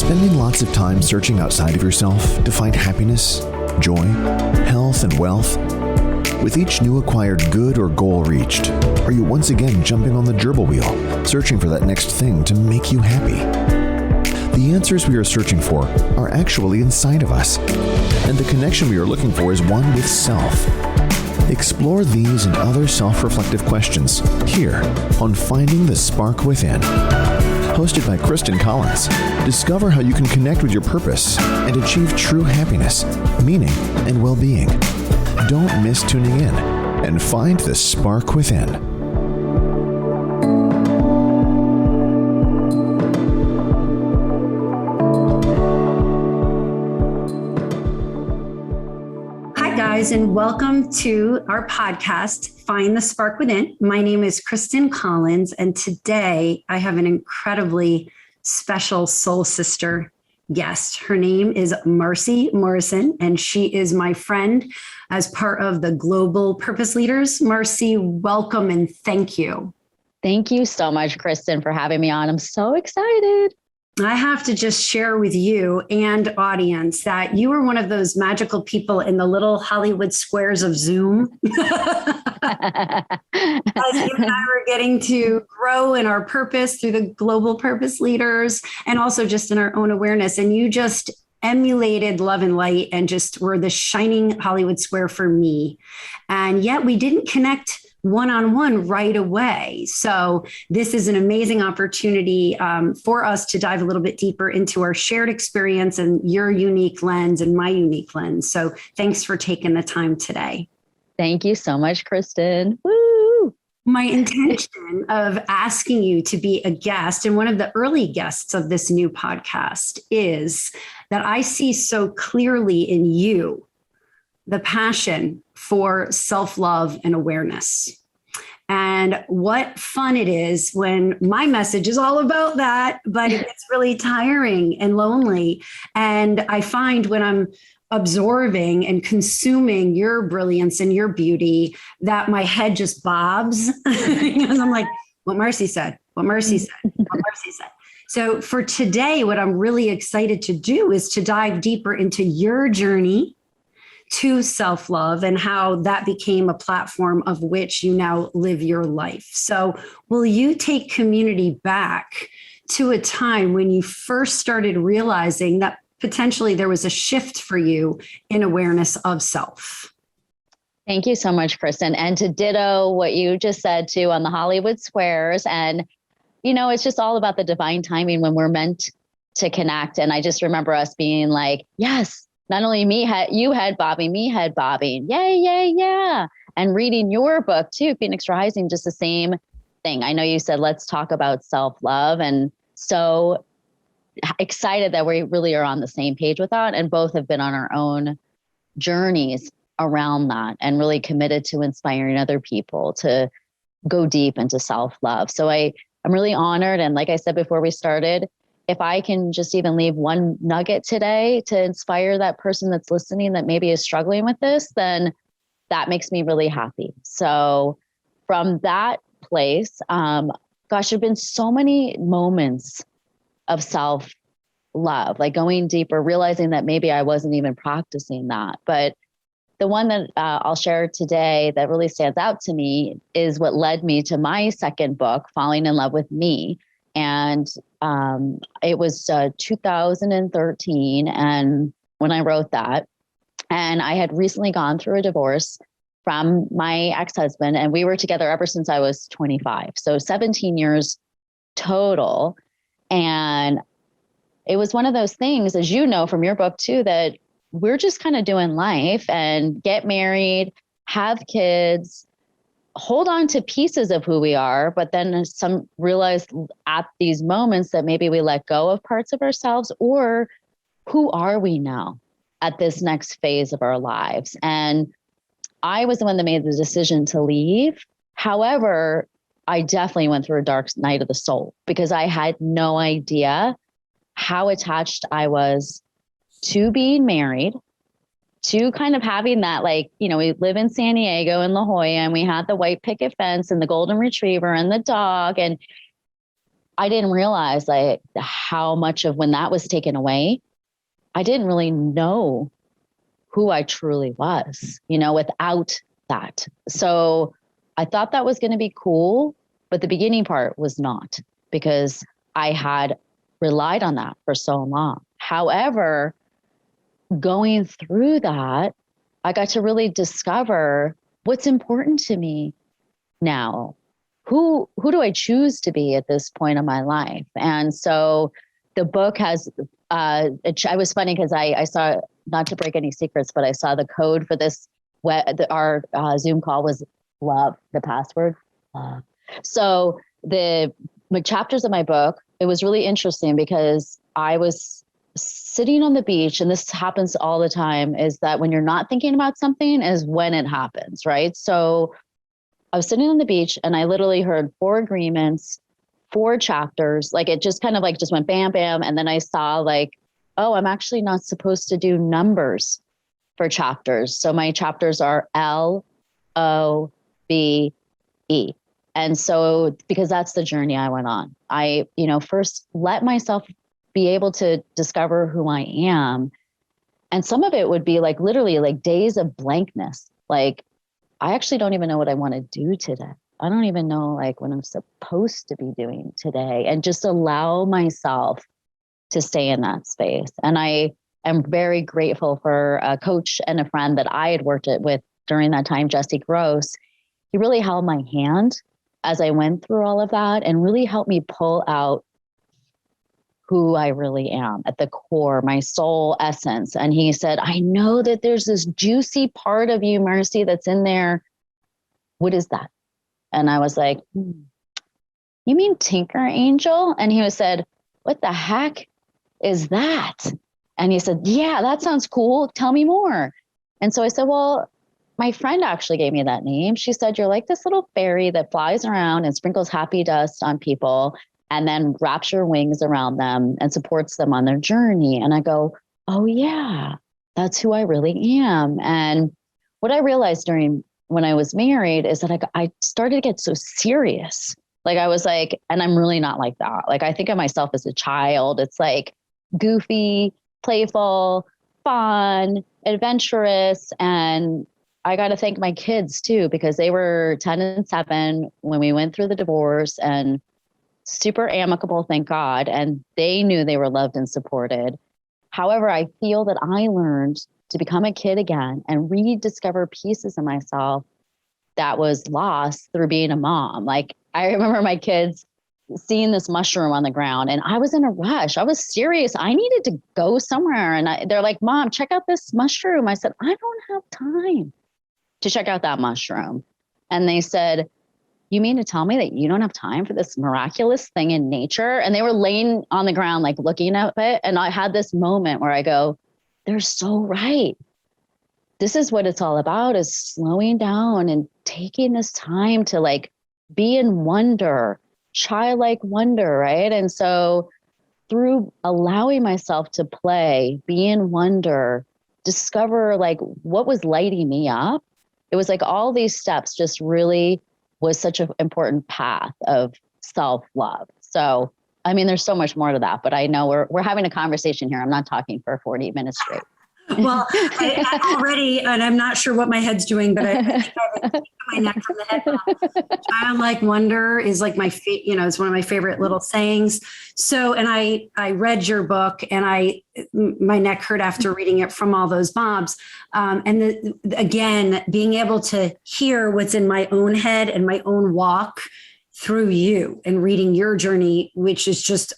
spending lots of time searching outside of yourself to find happiness, joy, health, and wealth? With each new acquired good or goal reached, are you once again jumping on the gerbil wheel, searching for that next thing to make you happy? The answers we are searching for are actually inside of us, and the connection we are looking for is one with self. Explore these and other self-reflective questions here on Finding the Spark Within. Hosted by Christin Collins, discover how you can connect with your purpose and achieve true happiness, meaning, and well-being. Don't miss tuning in and find the spark within. And welcome to our podcast, Find the Spark Within. My name is Christin Collins, and today I have an incredibly special soul sister guest. Her name is Marcy Morrison, and she is my friend as part of the Global Purpose Leaders. Marcy, welcome and thank you. Thank you so much, Christin, for having me on. I'm so excited. I have to just share with you and audience that you are one of those magical people in the little Hollywood squares of Zoom. As you and I were getting to grow in our purpose through the Global Purpose Leaders and also just in our own awareness. And you just emulated love and light and just were the shining Hollywood square for me. And yet we didn't connect one-on-one right away. So this is an amazing opportunity for us to dive a little bit deeper into our shared experience and your unique lens and my unique lens. So thanks for taking the time today. Thank you so much, Christin. Woo! My intention of asking you to be a guest and one of the early guests of this new podcast is that I see so clearly in you the passion for self-love and awareness. And what fun it is when my message is all about that, but it gets really tiring and lonely. And I find when I'm absorbing and consuming your brilliance and your beauty that my head just bobs because I'm like, what Marcy said, what Marcy said, what Marcy said. So for today, what I'm really excited to do is to dive deeper into your journey to self-love and how that became a platform of which you now live your life. So will you take community back to a time when you first started realizing that potentially there was a shift for you in awareness of self? Thank you so much, Christin. And to ditto what you just said too on the Hollywood squares. And, you know, it's just all about the divine timing when we're meant to connect. And I just remember us being like, yes, not only you head bobbing, me head bobbing. Yay, yay, yeah. And reading your book too, Phoenix Rising, just the same thing. I know you said, let's talk about self-love. And so excited that we really are on the same page with that. And both have been on our own journeys around that and really committed to inspiring other people to go deep into self-love. So I'm really honored. And like I said before we started, if I can just even leave one nugget today to inspire that person that's listening that maybe is struggling with this, then that makes me really happy. So from that place, gosh, there've been so many moments of self-love, like going deeper, realizing that maybe I wasn't even practicing that. But the one that I'll share today that really stands out to me is what led me to my second book, Falling in Love with Me. And it was 2013 and when I wrote that, and I had recently gone through a divorce from my ex-husband, and we were together ever since I was 25. So 17 years total. And it was one of those things, as you know from your book too, that we're just kind of doing life and get married, have kids, hold on to pieces of who we are, but then some realize at these moments that maybe we let go of parts of ourselves, or who are we now at this next phase of our lives? And I was the one that made the decision to leave. However, I definitely went through a dark night of the soul because I had no idea how attached I was to being married, to kind of having that, like, you know, we live in San Diego in La Jolla and we had the white picket fence and the golden retriever and the dog. And I didn't realize like how much of when that was taken away, I didn't really know who I truly was, without that. So I thought that was going to be cool, but the beginning part was not, because I had relied on that for so long. However, going through that, I got to really discover what's important to me now. Who do I choose to be at this point in my life? And so the book has, I was funny because I saw, not to break any secrets, but I saw the code for this, our Zoom call was love, the password. So the chapters of my book, it was really interesting because I was sitting on the beach, and this happens all the time, is that when you're not thinking about something is when it happens, right? So I was sitting on the beach and I literally heard 4 agreements, 4 chapters. Like it just kind of like just went bam, bam. And then I saw like, oh, I'm actually not supposed to do numbers for chapters. So my chapters are LOVE. And so, because that's the journey I went on, I, first let myself be able to discover who I am. And some of it would be like literally like days of blankness. Like, I actually don't even know what I want to do today. I don't even know like what I'm supposed to be doing today, and just allow myself to stay in that space. And I am very grateful for a coach and a friend that I had worked with during that time, Jesse Gross. He really held my hand as I went through all of that and really helped me pull out who I really am at the core, my soul essence. And he said, I know that there's this juicy part of you, Marcy, that's in there. What is that? And I was like, you mean Tinker Angel? And he said, what the heck is that? And he said, yeah, that sounds cool. Tell me more. And so I said, well, my friend actually gave me that name. She said, you're like this little fairy that flies around and sprinkles happy dust on people and then wraps your wings around them and supports them on their journey. And I go, oh yeah, that's who I really am. And what I realized when I was married is that I started to get so serious. Like I was like, and I'm really not like that. Like I think of myself as a child. It's like goofy, playful, fun, adventurous. And I got to thank my kids too, because they were 10 and 7 when we went through the divorce, and super amicable, thank God. And they knew they were loved and supported. However, I feel that I learned to become a kid again and rediscover pieces of myself that was lost through being a mom. Like I remember my kids seeing this mushroom on the ground, and I was in a rush. I was serious. I needed to go somewhere. And they're like, Mom, check out this mushroom. I said, I don't have time to check out that mushroom. And they said, you mean to tell me that you don't have time for this miraculous thing in nature? And they were laying on the ground, like looking at it. And I had this moment where I go, they're so right. This is what it's all about, is slowing down and taking this time to like be in wonder, childlike wonder, right? And so through allowing myself to play, be in wonder, discover like what was lighting me up, it was like all these steps just really was such an important path of self-love. So, I mean, there's so much more to that, but I know we're having a conversation here. I'm not talking for 40 minutes straight. Well, I already, and I'm not sure what my head's doing, but I think I have my neck from the head. Childlike wonder is like it's one of my favorite little sayings. So, and I read your book, and my neck hurt after reading it from all those bobs. Again, being able to hear what's in my own head and my own walk through you and reading your journey, which is just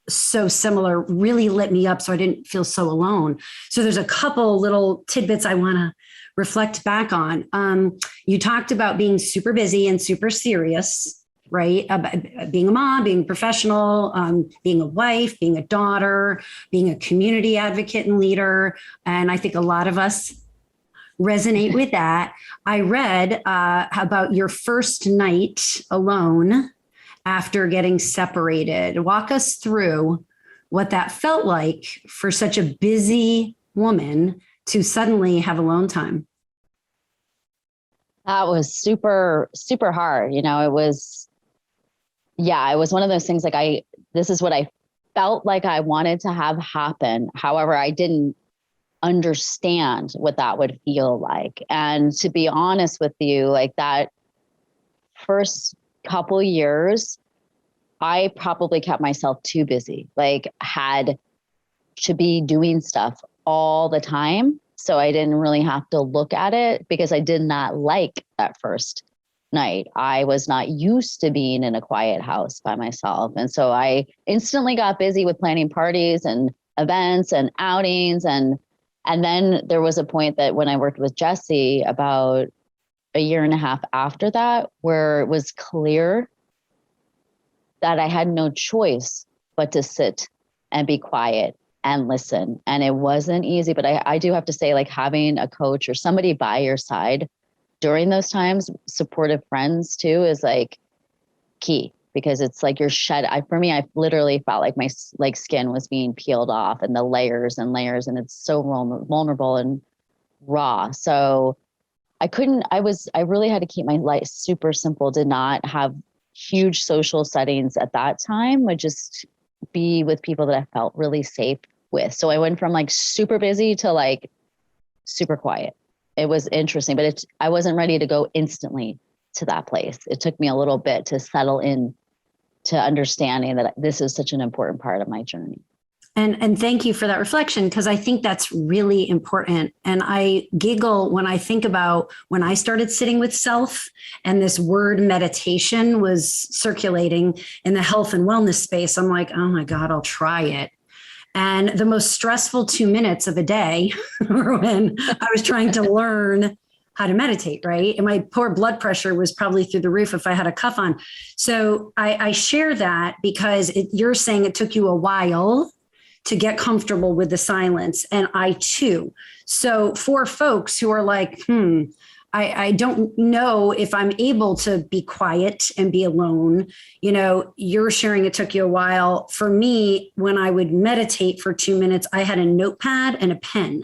so similar, really lit me up so I didn't feel so alone. So there's a couple little tidbits I want to reflect back on. You talked about being super busy and super serious, right? Being a mom, being a professional, being a wife, being a daughter, being a community advocate and leader. And I think a lot of us resonate with that. I read about your first night alone after getting separated. Walk us through what that felt like for such a busy woman to suddenly have alone time. That was super, super hard. It was yeah, it was one of those things like this is what I felt like I wanted to have happen. However, I didn't understand what that would feel like. And to be honest with you, like that first couple years, I probably kept myself too busy, like had to be doing stuff all the time. So I didn't really have to look at it because I did not like that first night. I was not used to being in a quiet house by myself. And so I instantly got busy with planning parties and events and outings. And then there was a point that when I worked with Jesse about a year and a half after that, where it was clear that I had no choice but to sit and be quiet and listen. And it wasn't easy, but I do have to say, like, having a coach or somebody by your side during those times, supportive friends too, is like key, because it's like you're for me, I literally felt like my skin was being peeled off and the layers and layers, and it's so vulnerable and raw. So I really had to keep my life super simple, did not have huge social settings at that time, would just be with people that I felt really safe with. So I went from like super busy to like super quiet. It was interesting, but I wasn't ready to go instantly to that place. It took me a little bit to settle in to understanding that this is such an important part of my journey. And thank you for that reflection, because I think that's really important. And I giggle when I think about when I started sitting with self and this word meditation was circulating in the health and wellness space. I'm like, oh my God, I'll try it. And the most stressful 2 minutes of a day were when I was trying to learn how to meditate, right? And my poor blood pressure was probably through the roof if I had a cuff on. So I share that because you're saying it took you a while to get comfortable with the silence. And I too. So for folks who are like, I don't know if I'm able to be quiet and be alone, you're sharing it took you a while. For me, when I would meditate for 2 minutes, I had a notepad and a pen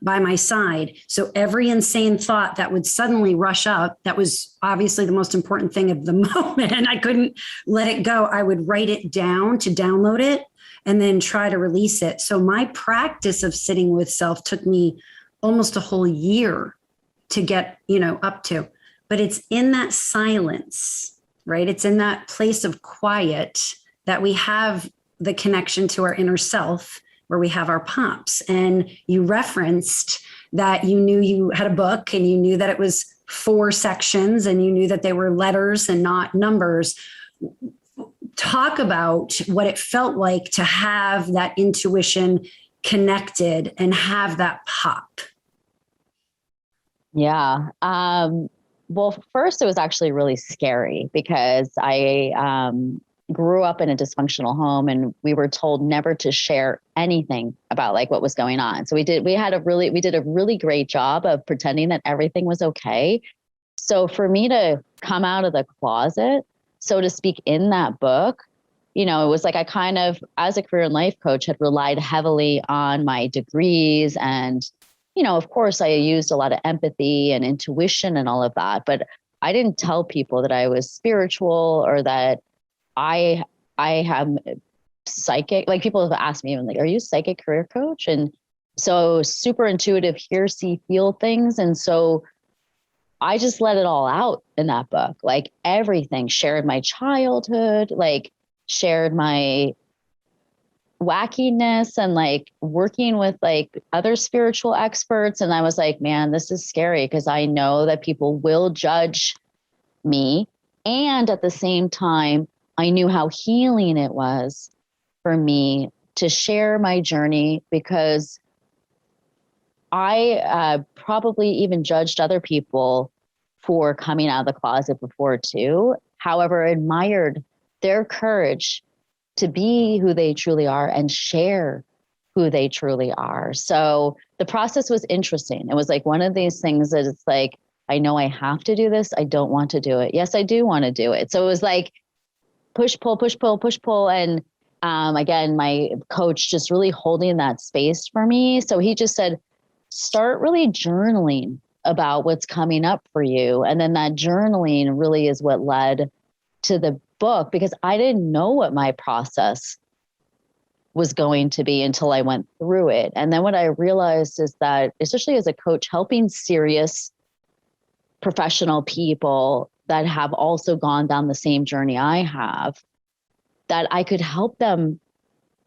by my side. So every insane thought that would suddenly rush up, that was obviously the most important thing of the moment, and I couldn't let it go. I would write it down to download it and then try to release it. So my practice of sitting with self took me almost a whole year to get, up to. But it's in that silence, right? It's in that place of quiet that we have the connection to our inner self, where we have our pops. And you referenced that you knew you had a book and you knew that it was 4 sections and you knew that they were letters and not numbers. Talk about what it felt like to have that intuition connected and have that pop. Yeah. Well, first it was actually really scary because I grew up in a dysfunctional home and we were told never to share anything about like what was going on. So we did a really great job of pretending that everything was okay. So for me to come out of the closet, so to speak, in that book, it was like I kind of, as a career and life coach, had relied heavily on my degrees. And, of course, I used a lot of empathy and intuition and all of that. But I didn't tell people that I was spiritual or that I am psychic. Like people have asked me, even like, are you a psychic career coach? And so super intuitive, hear, see, feel things. And so I just let it all out in that book, like everything, shared my childhood, like shared my wackiness and like working with like other spiritual experts. And I was like, man, this is scary because I know that people will judge me. And at the same time, I knew how healing it was for me to share my journey because I probably even judged other people for coming out of the closet before too. However, admired their courage to be who they truly are and share who they truly are. So the process was interesting. It was like one of these things that it's like, I know I have to do this. I don't want to do it. Yes, I do want to do it. So it was like push, pull, push, pull, push, pull. And again, my coach just really holding that space for me. So he just said, start really journaling about what's coming up for you. And then that journaling really is what led to the book because I didn't know what my process was going to be until I went through it. And then what I realized is that, especially as a coach, helping serious professional people that have also gone down the same journey I have, that I could help them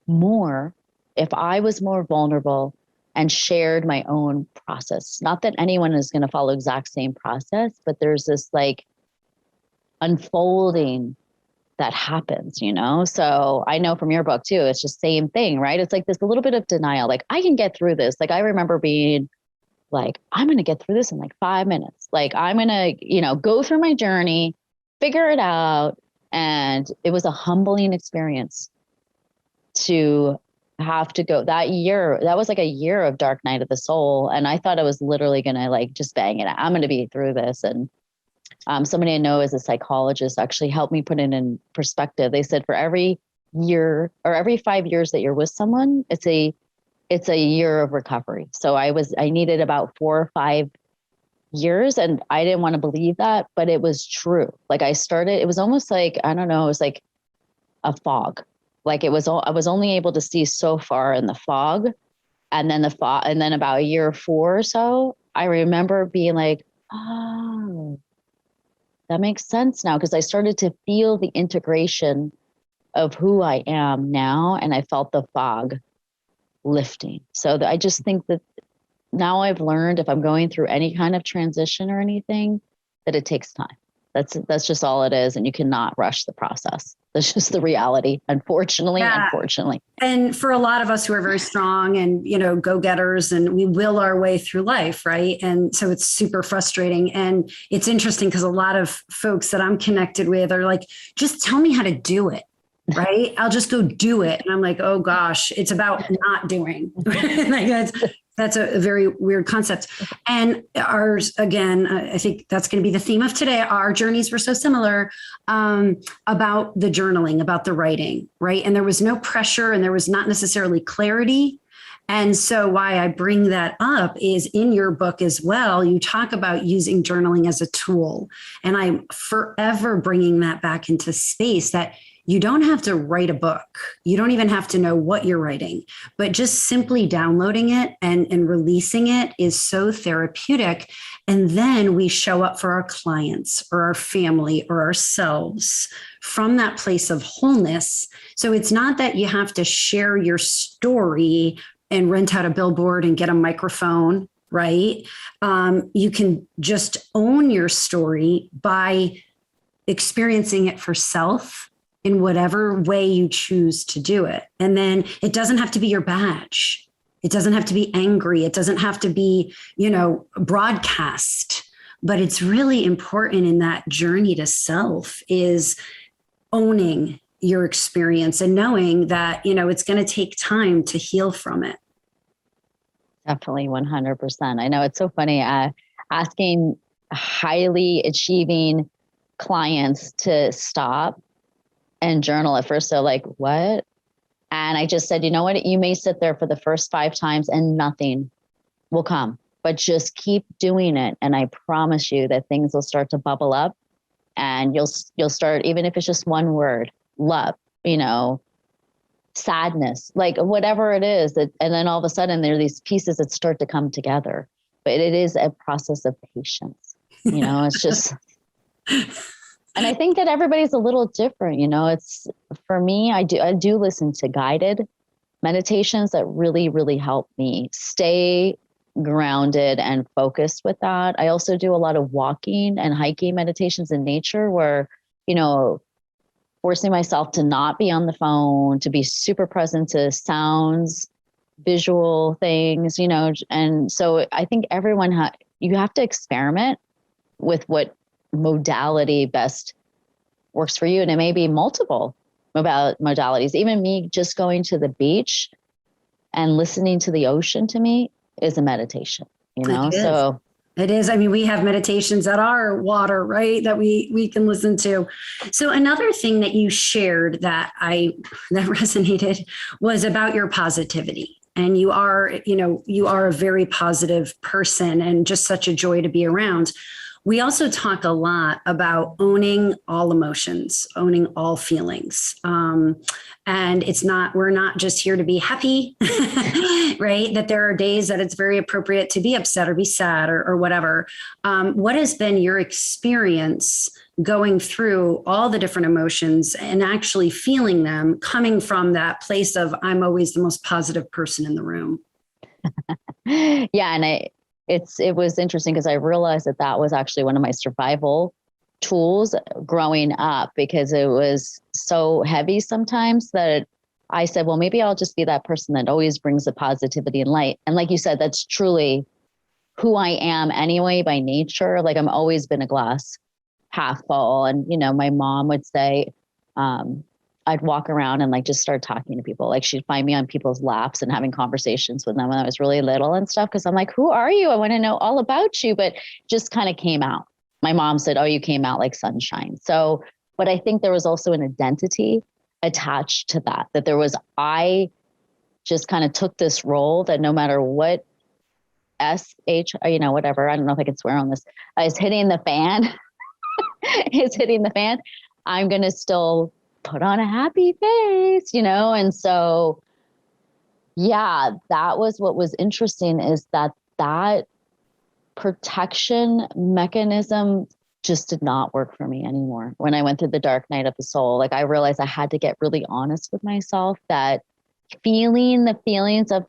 more if I was more vulnerable and shared my own process. Not that anyone is going to follow exact same process, but there's this like unfolding that happens, you know? So I know from your book too, it's just same thing, right? It's like this a little bit of denial. Like I can get through this. Like I remember being like, I'm going to get through this in like 5 minutes. Like I'm going to, you know, go through my journey, figure it out. And it was a humbling experience to have to go that year. That was like a year of dark night of the soul. And I thought I was literally going to like just bang it out. I'm going to be through this. And somebody I know as a psychologist actually helped me put it in perspective. They said for every year or every 5 years that you're with someone, it's a year of recovery. So I needed about 4 or 5 years, and I didn't want to believe that, but it was true. Like it was almost like, I don't know, it was like a fog. Like I was only able to see so far in the fog. And then about a year 4 or so, I remember being like, oh, that makes sense now. Cause I started to feel the integration of who I am now. And I felt the fog lifting. So I just think that now I've learned if I'm going through any kind of transition or anything, that it takes time. That's just all it is. And you cannot rush the process. That's just the reality, unfortunately. And for a lot of us who are very strong and, you know, go-getters, and we will our way through life, right? And so it's super frustrating. And it's interesting because a lot of folks that I'm connected with are like, just tell me how to do it. Right. I'll just go do it. And I'm like, oh gosh, it's about not doing. Like that's a very weird concept. And ours, again, I think that's going to be the theme of today. Our journeys were so similar, about the journaling, about the writing, right? And there was no pressure and there was not necessarily clarity. And so why I bring that up is in your book as well, you talk about using journaling as a tool. And I'm forever bringing that back into space, that you don't have to write a book. You don't even have to know what you're writing, but just simply downloading it and releasing it is so therapeutic. And then we show up for our clients or our family or ourselves from that place of wholeness. So it's not that you have to share your story and rent out a billboard and get a microphone, right? You can just own your story by experiencing it for self in whatever way you choose to do it. And then it doesn't have to be your badge. It doesn't have to be angry. It doesn't have to be, you know, broadcast. But it's really important in that journey to self is owning your experience and knowing that, you know, it's going to take time to heal from it. Definitely 100%. I know it's so funny asking highly achieving clients to stop and journal. At first they're like, what? And I just said, you know what? You may sit there for the first 5 times and nothing will come, but just keep doing it. And I promise you that things will start to bubble up, and you'll start, even if it's just one word, love, you know, sadness, like whatever it is, and then all of a sudden there are these pieces that start to come together. But it is a process of patience. You know, it's just, and I think that everybody's a little different. You know, it's, for me, I do listen to guided meditations that really, really help me stay grounded and focused with that. I also do a lot of walking and hiking meditations in nature where, you know, forcing myself to not be on the phone, to be super present to sounds, visual things, you know. And so I think everyone you have to experiment with what modality best works for you. And it may be multiple modalities. Even me just going to the beach and listening to the ocean, to me, is a meditation, you know? So it is. I mean, we have meditations that are water, right? That we can listen to. So another thing that you shared that resonated was about your positivity. And you are a very positive person and just such a joy to be around. We also talk a lot about owning all emotions, owning all feelings. And we're not just here to be happy, right? That there are days that it's very appropriate to be upset or be sad or whatever. What has been your experience going through all the different emotions and actually feeling them, coming from that place of, I'm always the most positive person in the room? Yeah. And it was interesting because I realized that was actually one of my survival tools growing up, because it was so heavy sometimes that I said, well, maybe I'll just be that person that always brings the positivity and light. And like you said, that's truly who I am anyway, by nature. Like, I'm always been a glass half full. And, my mom would say, I'd walk around and like just start talking to people. Like, she'd find me on people's laps and having conversations with them when I was really little and stuff. Cause I'm like, who are you? I want to know all about you, but just kind of came out. My mom said, oh, you came out like sunshine. So, but I think there was also an identity attached to that I just kind of took this role that no matter what whatever, I don't know if I can swear on this, is hitting the fan, I'm going to still put on a happy face, And so, yeah, that was what was interesting, is that protection mechanism just did not work for me anymore. When I went through the dark night of the soul, like, I realized I had to get really honest with myself, that feeling the feelings of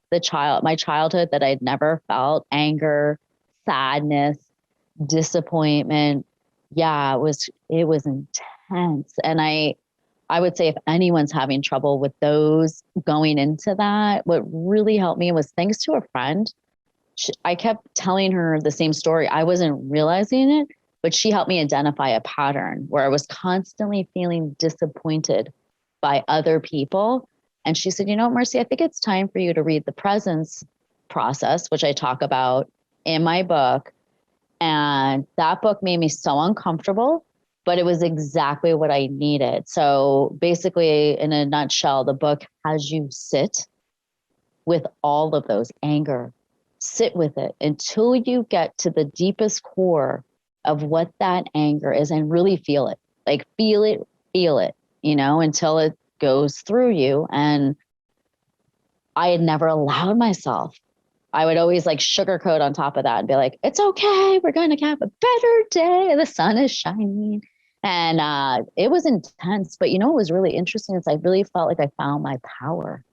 my childhood that I'd never felt, anger, sadness, disappointment. Yeah, it was intense. And I would say if anyone's having trouble with those going into that, what really helped me was, thanks to a friend, I kept telling her the same story. I wasn't realizing it, but she helped me identify a pattern where I was constantly feeling disappointed by other people. And she said, Marcy, I think it's time for you to read the presence process, which I talk about in my book. And that book made me so uncomfortable, but it was exactly what I needed. So basically, in a nutshell, the book has you sit with all of those anger, sit with it until you get to the deepest core of what that anger is, and really feel it, like feel it, until it goes through you. And I had never allowed myself. I would always like sugarcoat on top of that and be like, it's okay, we're going to have a better day. The sun is shining. And it was intense. But what was really interesting is I really felt like I found my power,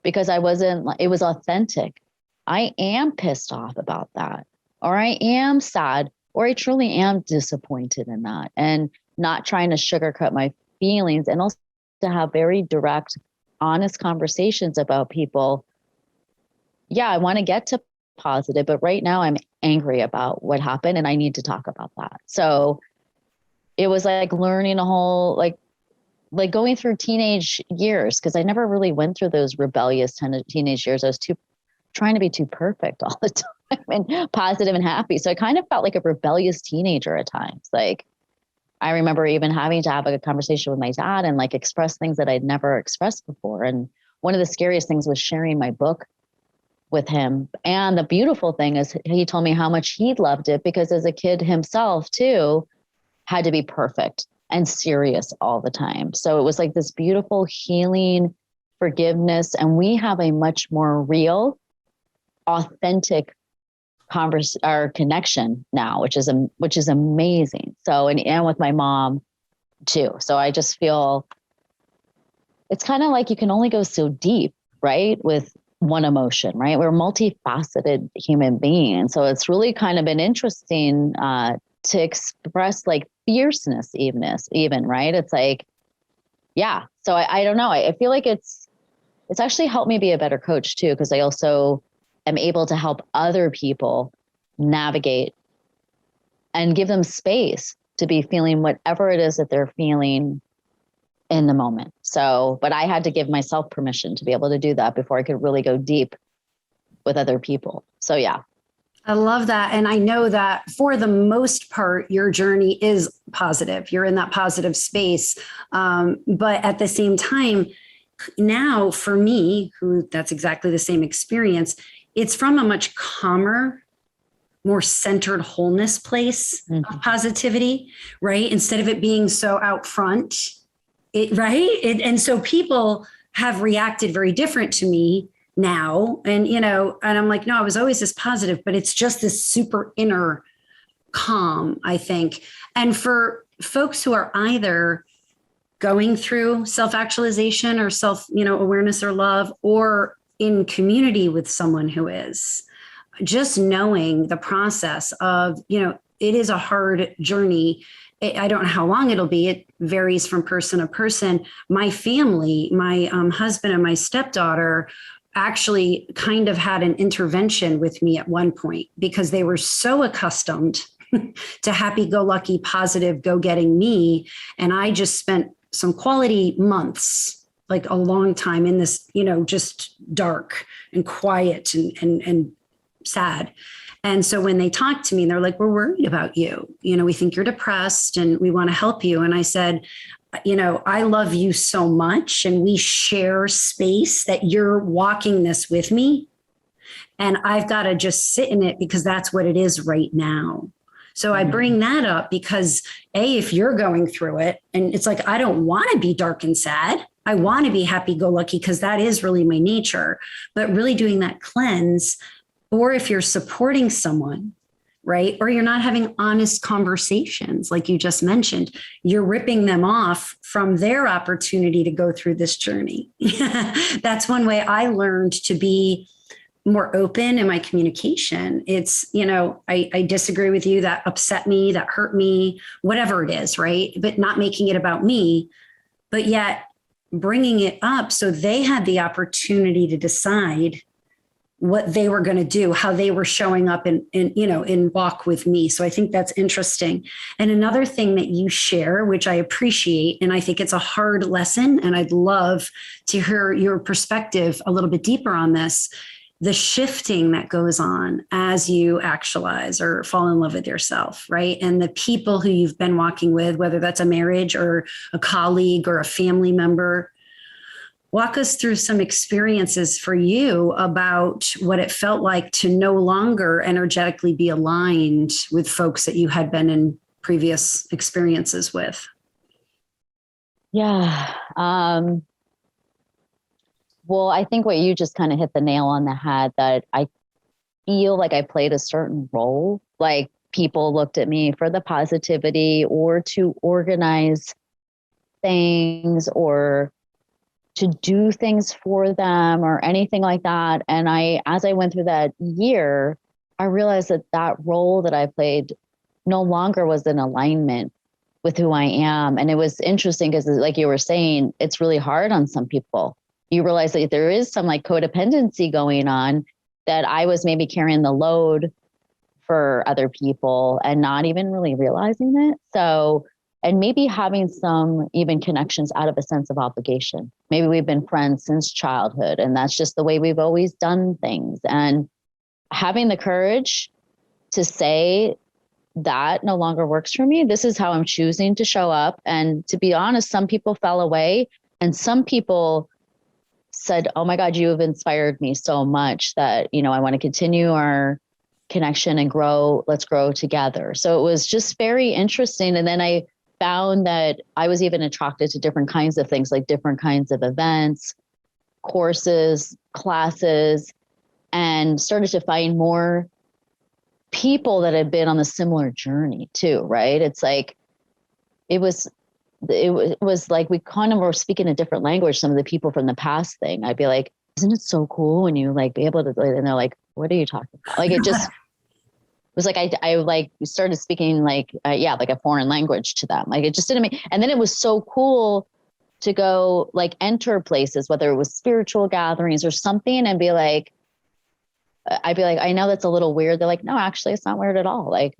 because it was authentic. I am pissed off about that, or I am sad, or I truly am disappointed in that, and not trying to sugarcoat my feelings, and also to have very direct, honest conversations about people. Yeah, I want to get to positive, but right now I'm angry about what happened and I need to talk about that. So it was like learning a whole, like going through teenage years, because I never really went through those rebellious teenage years. I was trying to be too perfect all the time and positive and happy. So I kind of felt like a rebellious teenager at times. Like, I remember even having to have a conversation with my dad and like express things that I'd never expressed before. And one of the scariest things was sharing my book with him. And the beautiful thing is he told me how much he loved it, because as a kid himself too, had to be perfect and serious all the time. So it was like this beautiful healing, forgiveness. And we have a much more real, authentic connection now, which is amazing. So, and with my mom too. So I just feel it's kind of like you can only go so deep, right? With one emotion, right? We're multifaceted human beings. So it's really kind of been interesting to express like fierceness, even, right? It's like, yeah. So I don't know. I feel like it's actually helped me be a better coach too, because I also am able to help other people navigate and give them space to be feeling whatever it is that they're feeling in the moment. So, but I had to give myself permission to be able to do that before I could really go deep with other people. So, yeah. I love that. And I know that for the most part, your journey is positive. You're in that positive space. But at the same time, now for me, who that's exactly the same experience, it's from a much calmer more centered wholeness place of positivity, right? Instead of it being so out front, and so people have reacted very different to me now. And, and I'm like, no, I was always this positive, but it's just this super inner calm, I think. And for folks who are either going through self-actualization or awareness or love, or in community with someone who is, just knowing the process of, it is a hard journey. I don't know how long it'll be. It varies from person to person. My family, my husband and my stepdaughter actually kind of had an intervention with me at one point because they were so accustomed to happy-go-lucky, positive, go-getting me. And I just spent some quality months, like a long time in this, just dark and quiet and sad. And so when they talked to me, they're like, we're worried about you. We think you're depressed and we want to help you. And I said, I love you so much and we share space that you're walking this with me. And I've got to just sit in it because that's what it is right now. So I bring that up because if you're going through it and it's like, I don't want to be dark and sad. I want to be happy-go-lucky because that is really my nature, but really doing that cleanse. Or if you're supporting someone, right? Or you're not having honest conversations, like you just mentioned, you're ripping them off from their opportunity to go through this journey. That's one way I learned to be more open in my communication. It's, I disagree with you, that upset me, that hurt me, whatever it is, right? But not making it about me, but yet bringing it up so they had the opportunity to decide what they were going to do, how they were showing up in walk with me. So I think that's interesting. And another thing that you share, which I appreciate, and I think it's a hard lesson, and I'd love to hear your perspective a little bit deeper on this, the shifting that goes on as you actualize or fall in love with yourself, right? And the people who you've been walking with, whether that's a marriage or a colleague or a family member. Walk us through some experiences for you about what it felt like to no longer energetically be aligned with folks that you had been in previous experiences with. Yeah. Well, I think what you just kind of hit the nail on the head, that I feel like I played a certain role. Like people looked at me for the positivity or to organize things or to do things for them or anything like that. And as I went through that year, I realized that role that I played no longer was in alignment with who I am. And it was interesting because, like you were saying, it's really hard on some people. You realize that there is some like codependency going on, that I was maybe carrying the load for other people and not even really realizing it. So, and maybe having some even connections out of a sense of obligation. Maybe we've been friends since childhood and that's just the way we've always done things. And having the courage to say that no longer works for me. This is how I'm choosing to show up. And to be honest, some people fell away and some people said, oh my God, you have inspired me so much that, I want to continue our connection and grow. Let's grow together. So it was just very interesting. And then I found that I was even attracted to different kinds of things, like different kinds of events, courses, classes, and started to find more people that had been on a similar journey too, right? It's like, it was like we kind of were speaking a different language. Some of the people from the past thing, I'd be like, isn't it so cool when you like be able to, and they're like, what are you talking about? Like, it just was like, I like started speaking like, like a foreign language to them. Like it just didn't make, and then it was so cool to go like enter places, whether it was spiritual gatherings or something, and be like, I'd be like, I know that's a little weird. They're like, no, actually it's not weird at all. Like,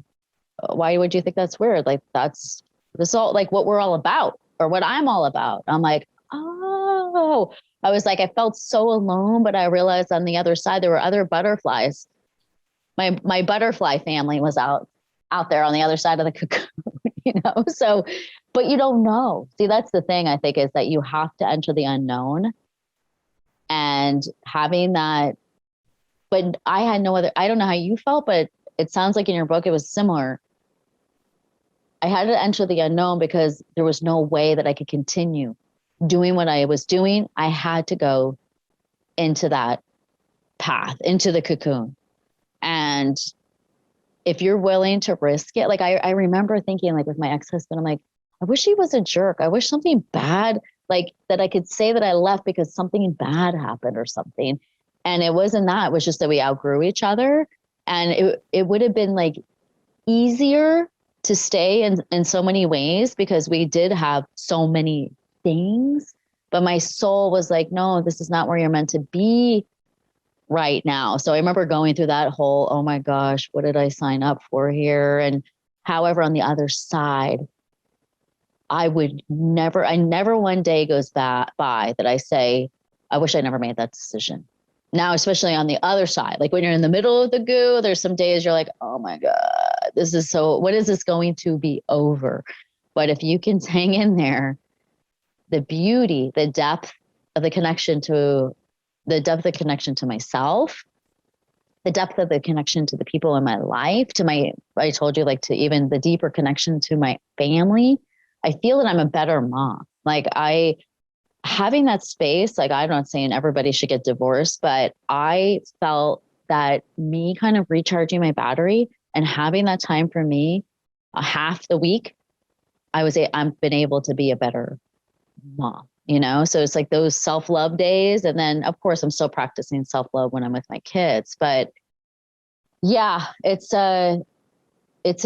why would you think that's weird? Like this all like what we're all about or what I'm all about. I'm like, oh, I was like, I felt so alone, but I realized on the other side, there were other butterflies. My butterfly family was out there on the other side of the cocoon, so, but you don't know. See, that's the thing I think, is that you have to enter the unknown, and having that, but I had no other, I don't know how you felt, but it sounds like in your book, it was similar. I had to enter the unknown because there was no way that I could continue doing what I was doing. I had to go into that path, into the cocoon. And if you're willing to risk it, like I remember thinking, like with my ex-husband, I'm like, I wish he was a jerk. I wish something bad, like that I could say that I left because something bad happened or something. And it wasn't that. It was just that we outgrew each other. And it would have been like easier to stay in so many ways because we did have so many things. But my soul was like, no, this is not where you're meant to be right now. So I remember going through that whole, oh my gosh, what did I sign up for here? And however, on the other side, I never one day goes by that I say, I wish I never made that decision. Now, especially on the other side, like when you're in the middle of the goo, there's some days you're like, oh my God, when is this going to be over? But if you can hang in there, the beauty, the depth of the connection to myself, the depth of the connection to the people in my life, I told you, like to even the deeper connection to my family, I feel that I'm a better mom. Like having that space, like I'm not saying everybody should get divorced, but I felt that me kind of recharging my battery and having that time for me, half the week, I've been able to be a better mom, So it's like those self-love days. And then of course I'm still practicing self-love when I'm with my kids, but yeah, it's a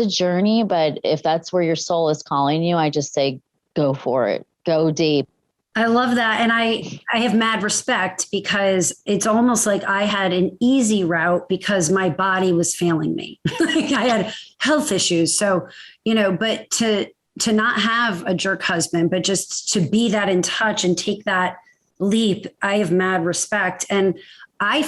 journey, but if that's where your soul is calling you, I just say, go for it, go deep. I love that. And I have mad respect because it's almost like I had an easy route because my body was failing me. I had health issues. So, but to not have a jerk husband, but just to be that in touch and take that leap, I have mad respect. And I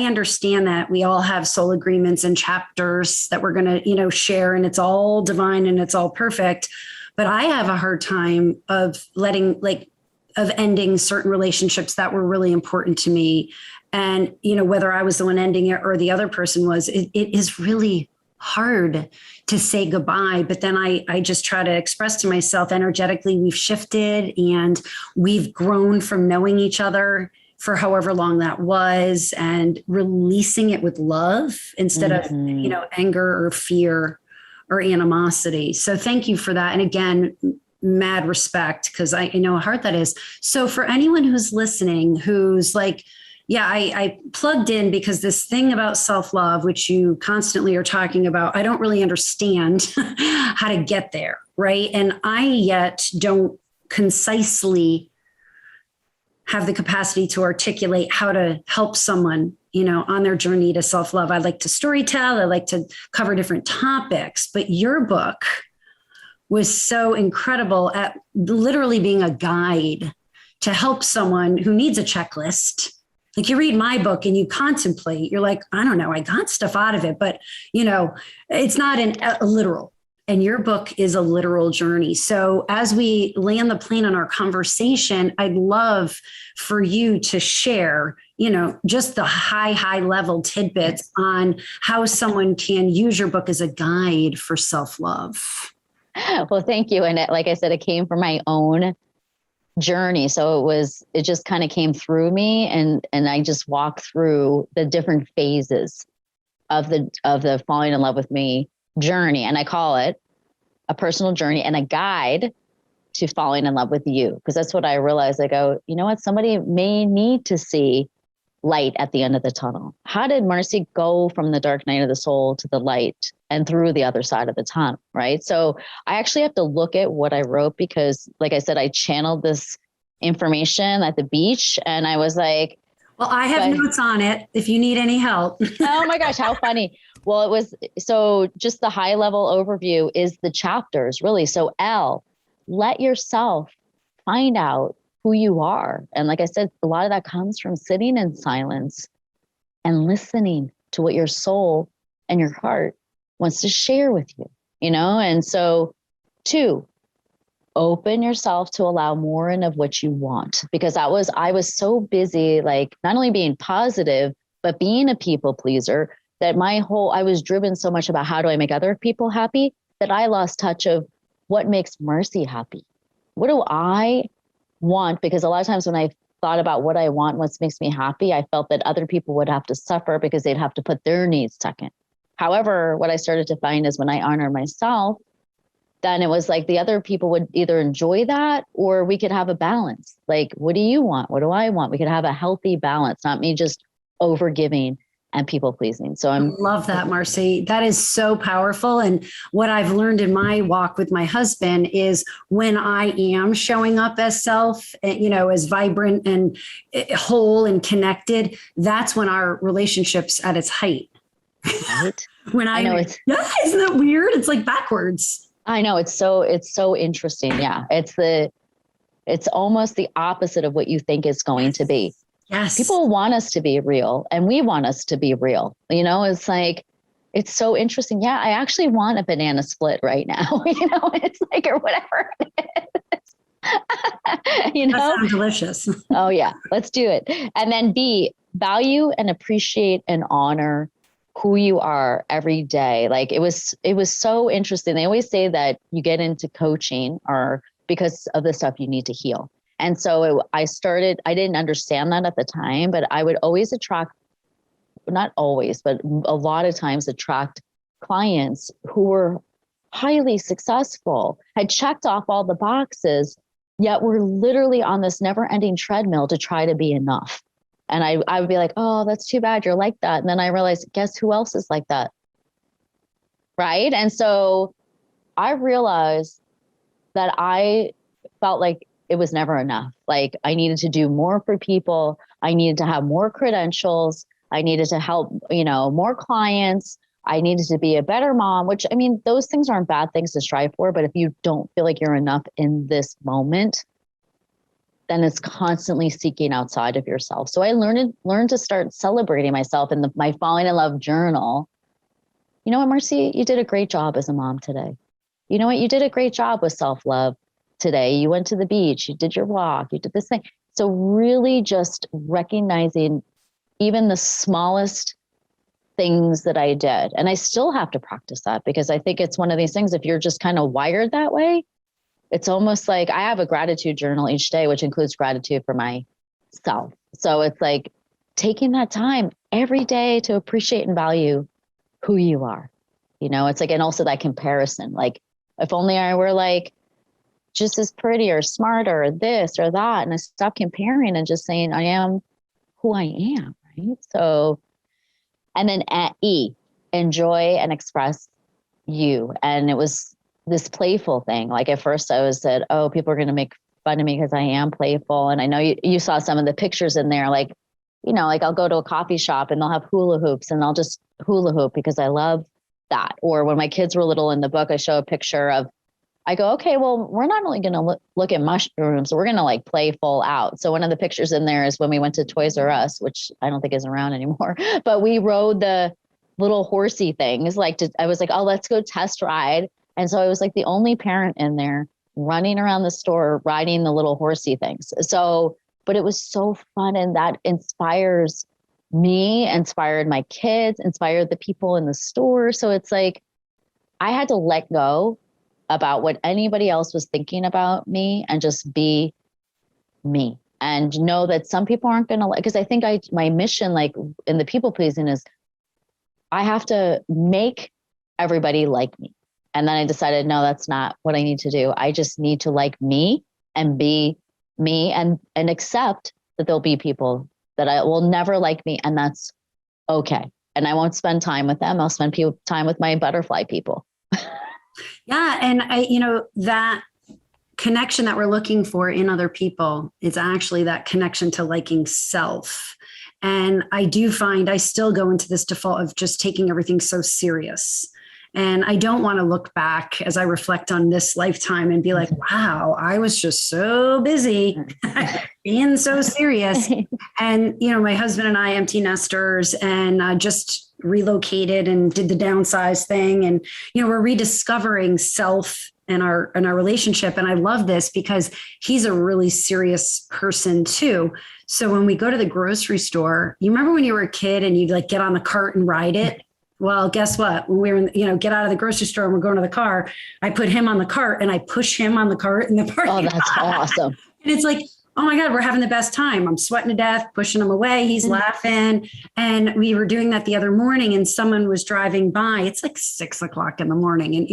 understand that we all have soul agreements and chapters that we're going to, share, and it's all divine and it's all perfect. But I have a hard time of ending certain relationships that were really important to me. And, whether I was the one ending it or the other person was, it is really hard to say goodbye. But then I just try to express to myself energetically, we've shifted and we've grown from knowing each other for however long that was, and releasing it with love instead of, anger or fear or animosity. So thank you for that. And again, mad respect, because I know how hard that is. So for anyone who's listening, who's like, yeah, I plugged in because this thing about self-love, which you constantly are talking about, I don't really understand how to get there, right? And I yet don't concisely have the capacity to articulate how to help someone, on their journey to self-love. I like to storytell. I like to cover different topics, but your book was so incredible at literally being a guide to help someone who needs a checklist. Like you read my book and you contemplate, you're like, I don't know, I got stuff out of it, but it's not a literal. And your book is a literal journey. So as we land the plane on our conversation, I'd love for you to share, just the high level tidbits on how someone can use your book as a guide for self-love. Well, thank you. And like I said, it came from my own journey. So it just kind of came through me, and I just walked through the different phases of the falling in love with me journey. And I call it a personal journey and a guide to falling in love with you. Because that's what I realized. I go, you know what? Somebody may need to see light at the end of the tunnel. How did Marcy go from the dark night of the soul to the light and through the other side of the tunnel? Right. So I actually have to look at what I wrote because, like I said, I channeled this information at the beach and I was like, well, I have notes on it if you need any help. Oh my gosh, how funny. Well, it was, so just the high level overview is the chapters really. So let yourself find out who you are. And like I said, a lot of that comes from sitting in silence and listening to what your soul and your heart wants to share with you, And so 2, open yourself to allow more and of what you want, because I was so busy, like not only being positive, but being a people pleaser, that I was driven so much about how do I make other people happy that I lost touch of what makes Marcy happy. What do I want? Because a lot of times when I thought about what I want, what makes me happy, I felt that other people would have to suffer because they'd have to put their needs second. However, what I started to find is when I honor myself, then it was like the other people would either enjoy that or we could have a balance. Like, what do you want? What do I want? We could have a healthy balance, not me just over giving and people pleasing. So I love that, Marcy. That is so powerful. And what I've learned in my walk with my husband is when I am showing up as self, as vibrant and whole and connected, that's when our relationship's at its height. Right? I know isn't that weird? It's like backwards. I know it's so interesting. Yeah. It's almost the opposite of what you think it's going to be. Yes. People want us to be real and we want us to be real. It's like, it's so interesting. Yeah. I actually want a banana split right now. It's like, or whatever it is. That sounds delicious. Oh yeah. Let's do it. And then B, value and appreciate and honor who you are every day. Like it was so interesting. They always say that you get into coaching or because of the stuff you need to heal. And so I didn't understand that at the time, but I would always not always, but a lot of times attract clients who were highly successful, had checked off all the boxes, yet were literally on this never ending treadmill to try to be enough. And I would be like, oh, that's too bad you're like that. And then I realized, guess who else is like that? Right. And so I realized that I felt like it was never enough. Like I needed to do more for people. I needed to have more credentials. I needed to help, more clients. I needed to be a better mom, which those things aren't bad things to strive for. But if you don't feel like you're enough in this moment, then it's constantly seeking outside of yourself. So I learned to start celebrating myself in my Falling in Love journal. You know what, Marcy, you did a great job as a mom today. You know what, you did a great job with self-love today. You went to the beach, you did your walk, you did this thing. So really just recognizing even the smallest things that I did. And I still have to practice that because I think it's one of these things, if you're just kind of wired that way, it's almost like I have a gratitude journal each day, which includes gratitude for myself. So it's like taking that time every day to appreciate and value who you are. It's like, and also that comparison, like if only I were like just as pretty or smarter or this or that. And I stop comparing and just saying, I am who I am. Right. So, and then at E, enjoy and express you. And it was this playful thing. Like at first I was said, oh, people are going to make fun of me because I am playful. And I know you saw some of the pictures in there, like, like I'll go to a coffee shop and they'll have hula hoops and I'll just hula hoop because I love that. Or when my kids were little in the book, I show a picture of, I go, okay, well, we're not only going to look at mushrooms, we're going to like play full out. So one of the pictures in there is when we went to Toys R Us, which I don't think is around anymore, but we rode the little horsey things. I was like, oh, let's go test ride. And so I was like the only parent in there running around the store, riding the little horsey things. So, but it was so fun. And that inspires me, inspired my kids, inspired the people in the store. So it's like, I had to let go about what anybody else was thinking about me and just be me and know that some people aren't going to because I think my mission, like in the people pleasing, is I have to make everybody like me. And then I decided, no, that's not what I need to do. I just need to like me and be me and accept that there'll be people that I will never like me. And that's okay. And I won't spend time with them. I'll spend time with my butterfly people. Yeah. And that connection that we're looking for in other people is actually that connection to liking self. And I do find I still go into this default of just taking everything so serious. And I don't want to look back as I reflect on this lifetime and be like, wow, I was just so busy being so serious. And, my husband and I, empty nesters, and just relocated and did the downsize thing. And, we're rediscovering self and our relationship. And I love this because he's a really serious person too. So when we go to the grocery store, you remember when you were a kid and you'd like get on the cart and ride it? Well, guess what? When we were, get out of the grocery store and we're going to the car, I put him on the cart and I push him on the cart in the parking lot. Oh, that's awesome. And it's like, oh my God, we're having the best time. I'm sweating to death, pushing him away. He's laughing. And we were doing that the other morning and someone was driving by. It's like 6:00 in the morning. And,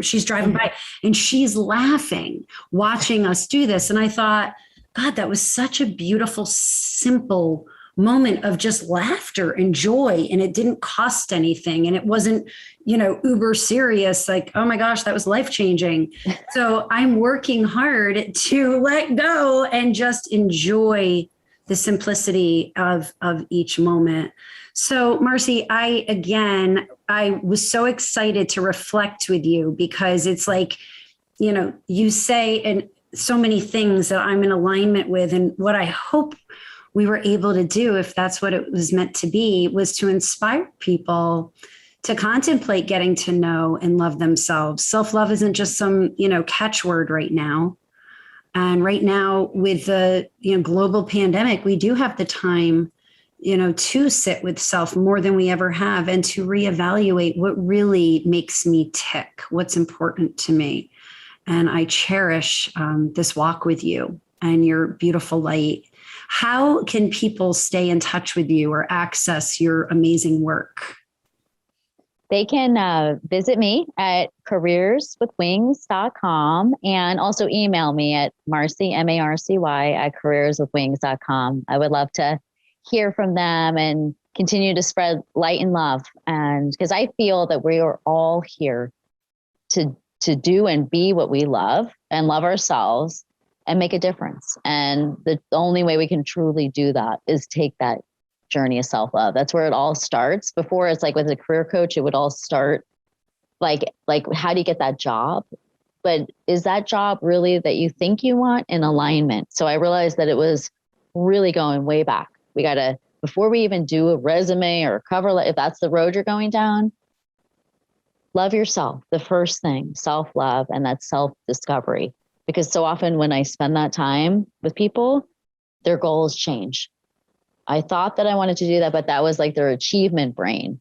she's driving by and she's laughing, watching us do this. And I thought, God, that was such a beautiful, simple moment of just laughter and joy. And it didn't cost anything. And it wasn't, uber serious, like, oh my gosh, that was life-changing. So I'm working hard to let go and just enjoy the simplicity of each moment. So Marcy, I was so excited to reflect with you because it's like, you say and so many things that I'm in alignment with. And what I hope we were able to do, if that's what it was meant to be, was to inspire people to contemplate getting to know and love themselves. Self-love isn't just some, catchword right now. And right now with the, global pandemic, we do have the time, to sit with self more than we ever have and to reevaluate what really makes me tick, what's important to me. And I cherish this walk with you and your beautiful light. How can people stay in touch with you or access your amazing work? They can visit me at careerswithwings.com and also email me at Marcy, MARCY, at careerswithwings.com. I would love to hear from them and continue to spread light and love. And because I feel that we are all here to do and be what we love and love ourselves and make a difference. And the only way we can truly do that is take that journey of self-love. That's where it all starts. Before, it's like with a career coach, it would all start like how do you get that job? But is that job really that you think you want in alignment? So I realized that it was really going way back. We got to, before we even do a resume or a cover, if that's the road you're going down, love yourself. The first thing, self-love, and that's self-discovery. Because so often when I spend that time with people, their goals change. I thought that I wanted to do that, but that was like their achievement brain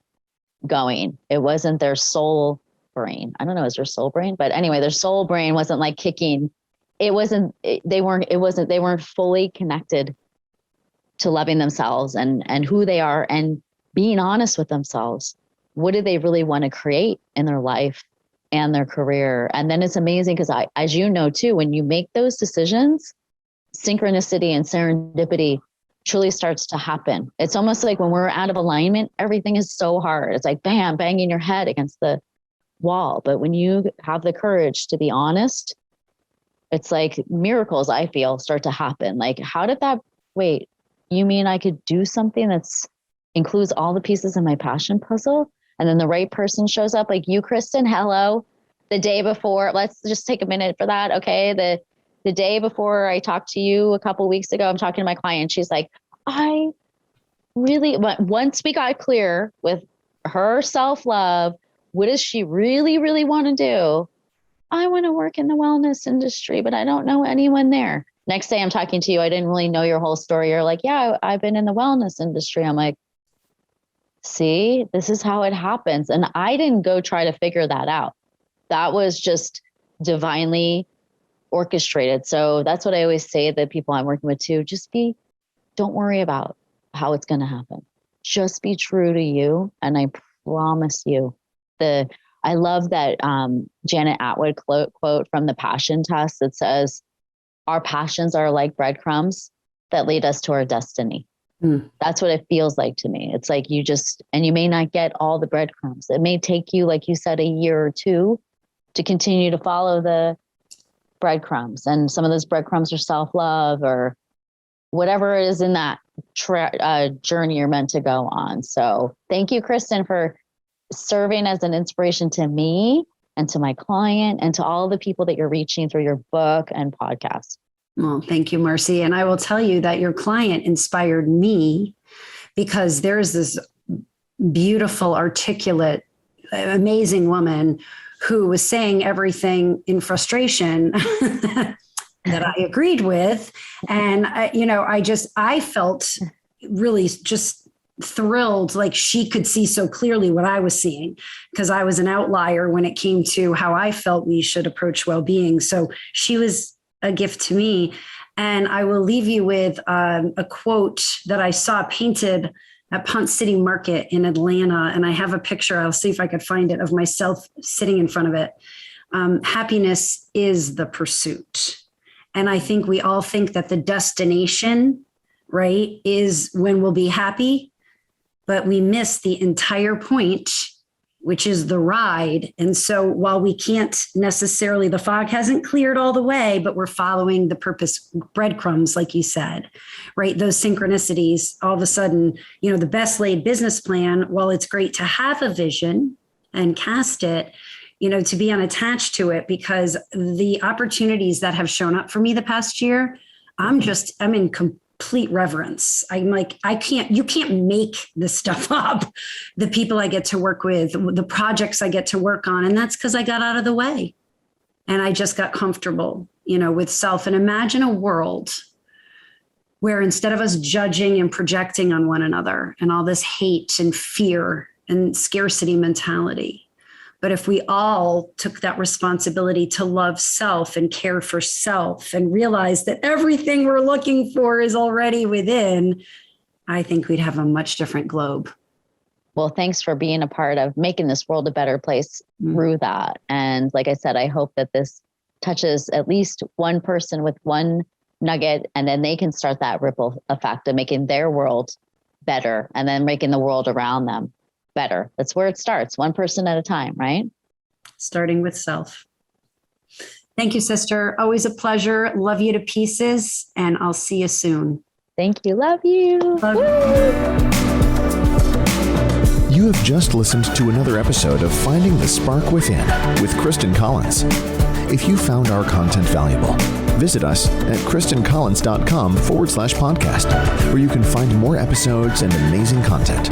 going. It wasn't their soul brain. I don't know, is their soul brain? But anyway, their soul brain wasn't like kicking. They weren't fully connected to loving themselves and who they are and being honest with themselves. What do they really want to create in their life and their career? And then it's amazing because as you know too, when you make those decisions, synchronicity and serendipity truly starts to happen. It's almost like when we're out of alignment, everything is so hard. It's like, bam, banging your head against the wall. But when you have the courage to be honest, it's like miracles, I feel, start to happen. Like, how did that, wait, you mean I could do something that's includes all the pieces of my passion puzzle? And then the right person shows up, like you, Christin, hello. The day before, let's just take a minute for that. Okay. The day before I talked to you a couple of weeks ago, I'm talking to my client. She's like, once we got clear with her self-love, what does she really, really want to do? I want to work in the wellness industry, but I don't know anyone there. Next day I'm talking to you. I didn't really know your whole story. You're like, yeah, I've been in the wellness industry. I'm like, see, this is how it happens. And I didn't go try to figure that out. That was just divinely orchestrated. So that's what I always say to the people I'm working with too. Don't worry about how it's going to happen. Just be true to you. And I promise you, I love that Janet Atwood quote from the Passion Test that says, our passions are like breadcrumbs that lead us to our destiny. That's what it feels like to me. It's like and you may not get all the breadcrumbs. It may take you, like you said, a year or two to continue to follow the breadcrumbs. And some of those breadcrumbs are self-love or whatever it is in that journey you're meant to go on. So thank you, Christin, for serving as an inspiration to me and to my client and to all the people that you're reaching through your book and podcast. Well, thank you, Marcy. And I will tell you that your client inspired me because there's this beautiful, articulate, amazing woman who was saying everything in frustration that I agreed with. And I felt really just thrilled, like she could see so clearly what I was seeing, because I was an outlier when it came to how I felt we should approach well-being. So she was a gift to me. And I will leave you with a quote that I saw painted at Ponce City Market in Atlanta. And I have a picture, I'll see if I could find it, of myself sitting in front of it. Happiness is the pursuit. And I think we all think that the destination, right, is when we'll be happy, but we miss the entire point, which is the ride. And so while we can't necessarily, the fog hasn't cleared all the way, but we're following the purpose breadcrumbs, like you said, right? Those synchronicities, all of a sudden, the best laid business plan, while it's great to have a vision and cast it, to be unattached to it, because the opportunities that have shown up for me the past year, I'm in complete reverence. I'm like, you can't make this stuff up. The people I get to work with, the projects I get to work on. And that's because I got out of the way and I just got comfortable, with self. And imagine a world where instead of us judging and projecting on one another and all this hate and fear and scarcity mentality, but if we all took that responsibility to love self and care for self and realize that everything we're looking for is already within, I think we'd have a much different globe. Well, thanks for being a part of making this world a better place through that. And like I said, I hope that this touches at least one person with one nugget, and then they can start that ripple effect of making their world better and then making the world around them better. That's where it starts, one person at a time, right? Starting with self. Thank you, sister. Always a pleasure. Love you to pieces, and I'll see you soon. Thank you. Love you. Love you. You have just listened to another episode of Finding the Spark Within with Christin Collins. If you found our content valuable, visit us at christincollins.com/podcast, where you can find more episodes and amazing content.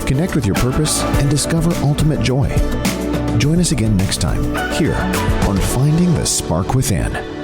Connect with your purpose and discover ultimate joy. Join us again next time here on Finding the Spark Within.